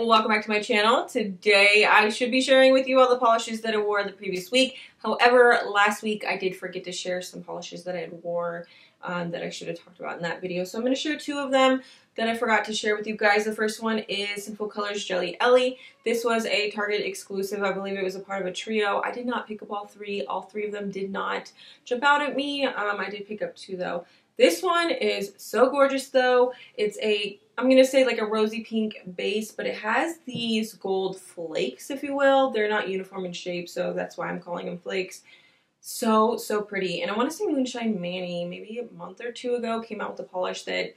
welcome back to my channel. Today I should be sharing with you all the polishes that I wore the previous week. However, last week I did forget to share some polishes that I had wore that I should have talked about in that video. So I'm going to share two of them that I forgot to share with you guys. The first one is Sinful Colors Jelly Elli. This was a Target exclusive. I believe it was a part of a trio. I did not pick up all three. All three of them did not jump out at me. I did pick up two though. This one is so gorgeous though. It's I'm going to say like a rosy pink base, but it has these gold flakes, if you will. They're not uniform in shape, so that's why I'm calling them flakes. So pretty. And I want to say Moonshine Manny, maybe a month or two ago, came out with a polish that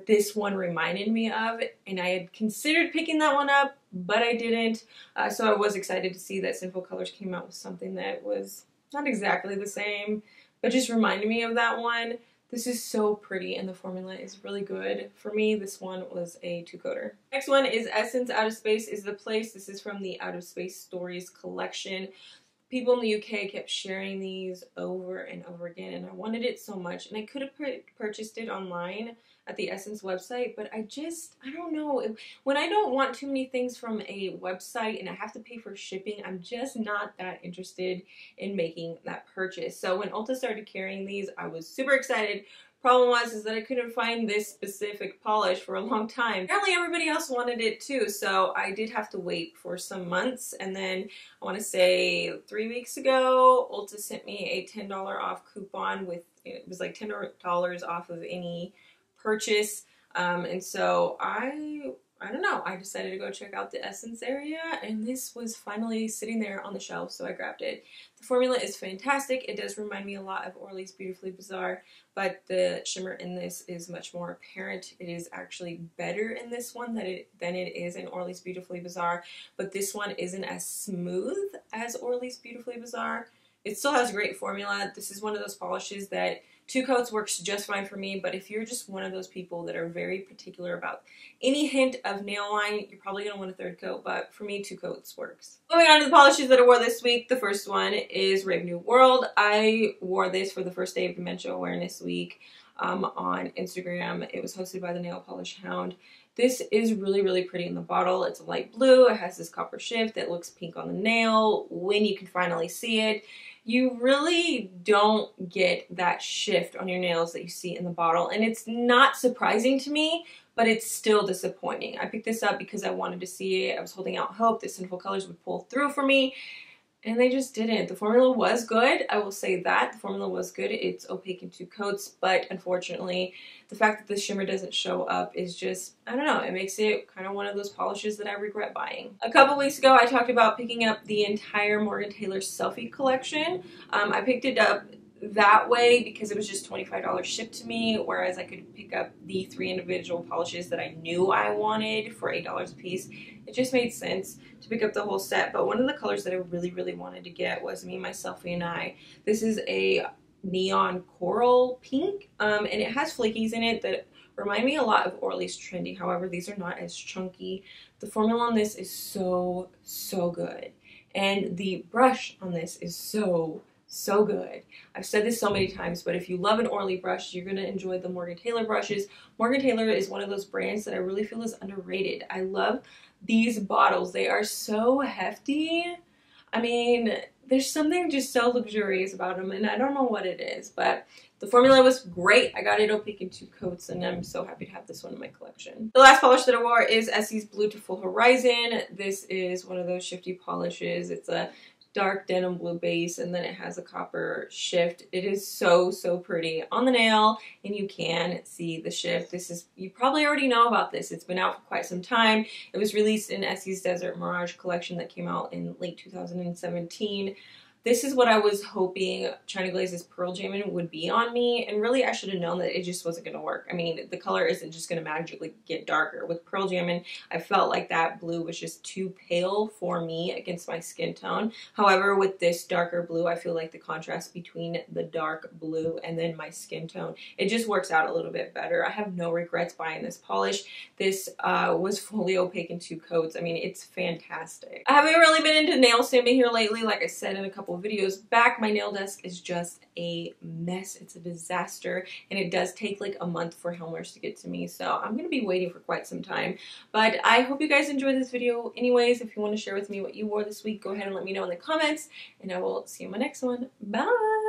this one reminded me of, and I had considered picking that one up, but I didn't. So I was excited to see that Sinful Colors came out with something that was not exactly the same, but just reminded me of that one. This is so pretty and the formula is really good. For me, this one was a two-coater. Next one is Essence Out of Space is the Place. This is from the Out of Space Stories collection. People in the UK kept sharing these over and over again, and I wanted it so much. And I could have purchased it online at the Essence website, but I don't know. When I don't want too many things from a website and I have to pay for shipping, I'm just not that interested in making that purchase. So when Ulta started carrying these, I was super excited. Problem was that I couldn't find this specific polish for a long time. Apparently everybody else wanted it too, so I did have to wait for some months, and then I want to say 3 weeks ago, Ulta sent me a $10 off coupon with, it was like $10 off of any purchase, and so I don't know, I decided to go check out the Essence area, and this was finally sitting there on the shelf, so I grabbed it. The formula is fantastic. It does remind me a lot of Orly's Beautifully Bizarre, but the shimmer in this is much more apparent. It is actually better in this one than it is in Orly's Beautifully Bizarre, but this one isn't as smooth as Orly's Beautifully Bizarre. It still has a great formula. This is one of those polishes that 2 coats works just fine for me, but if you're just one of those people that are very particular about any hint of nail line, you're probably going to want a 3rd coat, but for me 2 coats works. Moving on to the polishes that I wore this week, the first one is Rave New World. I wore this for the first day of Dementia Awareness Week on Instagram. It was hosted by the Nail Polish Hound. This is really pretty in the bottle. It's a light blue. It has this copper shift that looks pink on the nail when you can finally see it. You really don't get that shift on your nails that you see in the bottle, and it's not surprising to me, but it's still disappointing. I picked this up because I wanted to see it. I was holding out hope that Sinful Colors would pull through for me, and they just didn't. The formula was good, I will say that. The formula was good. It's opaque in 2 coats, but unfortunately, the fact that the shimmer doesn't show up is just, I don't know, it makes it kind of one of those polishes that I regret buying. A couple weeks ago, I talked about picking up the entire Morgan Taylor Selfie collection. I picked it up that way because it was just $25 shipped to me, whereas I could pick up the 3 individual polishes that I knew I wanted for $8 a piece. It just made sense to pick up the whole set, but one of the colors that I really wanted to get was Me, My Selfie, and I. This is a neon coral pink, and it has flakies in it that remind me a lot of Orly's Trendy. However, these are not as chunky. The formula on this is so good, and the brush on this is so good. I've said this so many times, but if you love an Orly brush, you're going to enjoy the Morgan Taylor brushes. Morgan Taylor is one of those brands that I really feel is underrated. I love these bottles. They are so hefty. I mean, there's something just so luxurious about them, and I don't know what it is, but the formula was great. I got it opaque in 2 coats, and I'm so happy to have this one in my collection. The last polish that I wore is Essie's Beautiful Horizon. This is one of those shifty polishes. It's a dark denim blue base, and then it has a copper shift. It is so pretty on the nail, and you can see the shift. This is, you probably already know about this. It's been out for quite some time. It was released in Essie's Desert Mirage collection that came out in late 2017. This is what I was hoping China Glaze's Pearl Jammin' would be on me, and really I should have known that it just wasn't going to work. I mean, the color isn't just going to magically get darker. With Pearl Jammin', I felt like that blue was just too pale for me against my skin tone. However, with this darker blue, I feel like the contrast between the dark blue and then my skin tone, it just works out a little bit better. I have no regrets buying this polish. This was fully opaque in 2 coats. I mean, it's fantastic. I haven't really been into nail stamping here lately, like I said in a couple couple of videos back. My nail desk is just a mess. It's a disaster, and it does take like a month for Helmers to get to me, so I'm going to be waiting for quite some time. But I hope you guys enjoyed this video anyways. If you want to share with me what you wore this week, go ahead and let me know in the comments, and I will see you in my next one. Bye!